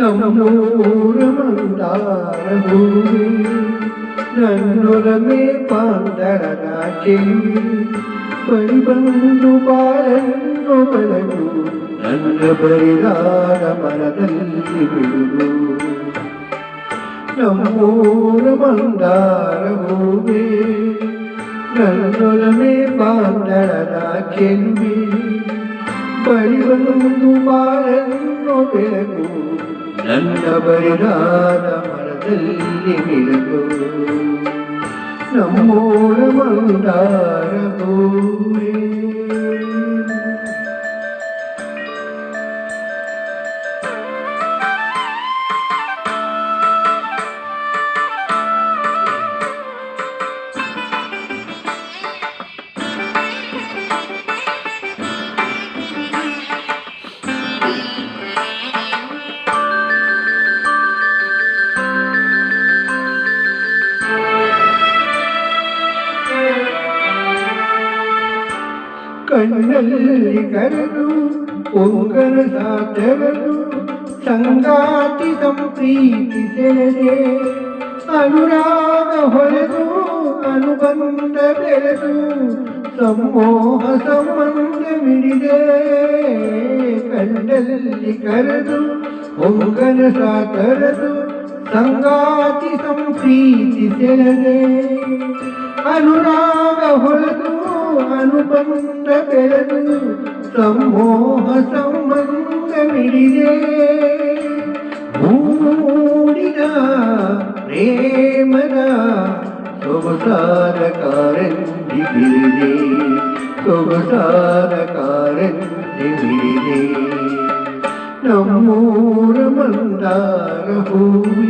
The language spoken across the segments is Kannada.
ನಮ್ಮೂರ ಮಂದಾರ ಹೂವೆ ನನ್ನೊಲಮೆ ಪಾಂದರನ ಚೆಲುವೆ ಬಳಿ ಬಂದು ಬಾಳನ್ನು ಬೆಳಗು ನನ್ನ ಬರಿದಾದ ಮನದಲ್ಲಿ ಬಿಡುವು ನಮ್ಮೂರ ಮಂದಾರ ಹೂವೆ ನನ್ನೊಲಮೆ ಪಾಂದರನ ಚೆಲುವೆ ಬಳಿ ಬಂದು ಬಾಳನ್ನು ಬೆಳಗು ನನ್ನ ಬರಿದಾದ ಮನದಲ್ಲಿ ಬಿಡುವು ನಮ್ಮೂರ ಮಂದಾರ ಹೂವೆ ಕಣ್ಣಲ್ಲಿ ಕರೆದು ಪೊಂಗನ ಸಾತೆರದು ಸಂಗಾತಿ ಸಂಪ್ರೀತಿ ಸೆಳೆದೆ ಅನುರಾಗ ಹೊಳೆದು ಅನುಬಂಧ ಬೆಳೆದು ಸಮೋಹ ಸಂಬಂಧ ಮಿಡಿದೆ ಕಣ್ಣಲ್ಲಿ ಕರೆದು ಪೊಂಗನ ಸಾತೆರದು ಸಂಗಾತಿ ಸಂಪ್ರೀತಿ ಸೆಳೆದೆ ಅನುರಾಗ ಹೊಳೆದು ಅನುಬಂಧ ಬೆಳೆದು ಸಮೋಹ ಸಂಬಂಧ ಮಿಡಿದೆ ಮೂಡಿದ ಪ್ರೇಮದ ಸೊಗಸಾದ ಕಾರಂಜಿ ಬಿರಿದೆ ಸೊಗಸಾದ ಕಾರಂಜಿ ಬಿರಿದೆ ನಮ್ಮೂರ ಮಂದಾರ ಹೂವೆ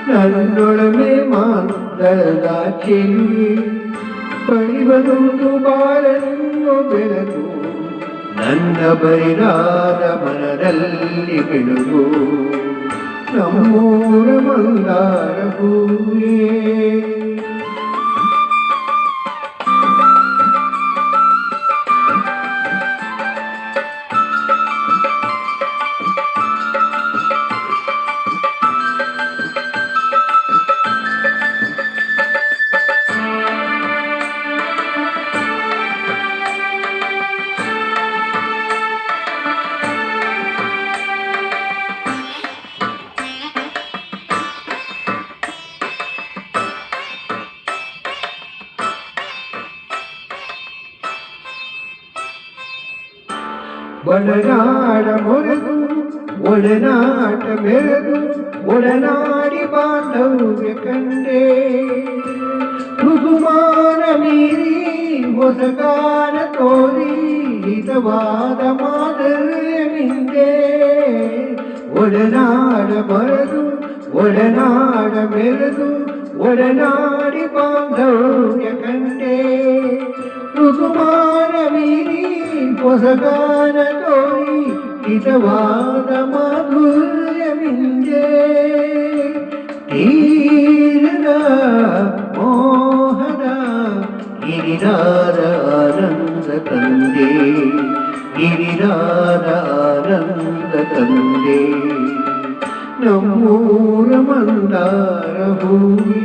ನನ್ನೊಳಮೆ ಮಾಂದರದ ಚೆಲುವೆ ಬಳಿ ಬಂದು ಬಾಳನ್ನು ಬೆಳಗು ನನ್ನ ಬರಿದಾದ ಮನದಲ್ಲಿ ಬಿಡುವು ನಮ್ಮೂರ ಮಂದಾರ ಹೂವೆ ಒಡನಾಡ ಮೊರೆದು ಒಡನಾಟ ಬೆರೆದು ಒಡನಾಡಿ ಬಾಂಧವ್ಯ ಕಂಡೆ ಋತುಮಾನ ಮೀರಿ ಹೊಸಗಾನ ತೋರಿ ಹಿತವಾದ ಮಾದರಿಯ ನಿಂದೆ ಒಡನಾಡ ಮೊರೆದು ಒಡನಾಡ ಬೆರೆದು ಒಡನಾಡಿ ಬಾಂಧವ್ಯ ಕಂಡೆ ಋತುಮಾನ ಮೀರಿ ಹೊಸಗಾನ ತೋರಿ ಹಿತವಾದ ಮಾಧುರ್ಯ ಮಿಂದೆ ತೀರದ ಮೋಹದ ಗಿರಿದಾರ ಆನಂದ ತಂದೆ ಗಿರಿದಾರ ಆನಂದ ತಂದೆ ನಮ್ಮೂರ ಮಂದಾರ ಹೂವೆ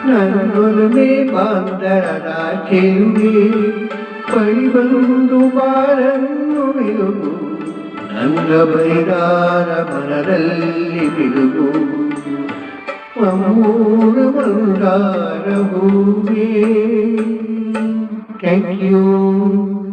ನನ್ನೊಲಮೆ ಬಾಂದರದ ಚೆಲುವೆ ಬಳಿ ಬಂದು ಬಾಳನ್ನು ಬಿಡುವು ನನ್ನ ಬರಿದಾದ ಮನದಲ್ಲಿ ಬಿಡುವು ನಮ್ಮೂರ ಮಂದಾರ ಹೂವೆ ಥ್ಯಾಂಕ್ ಯು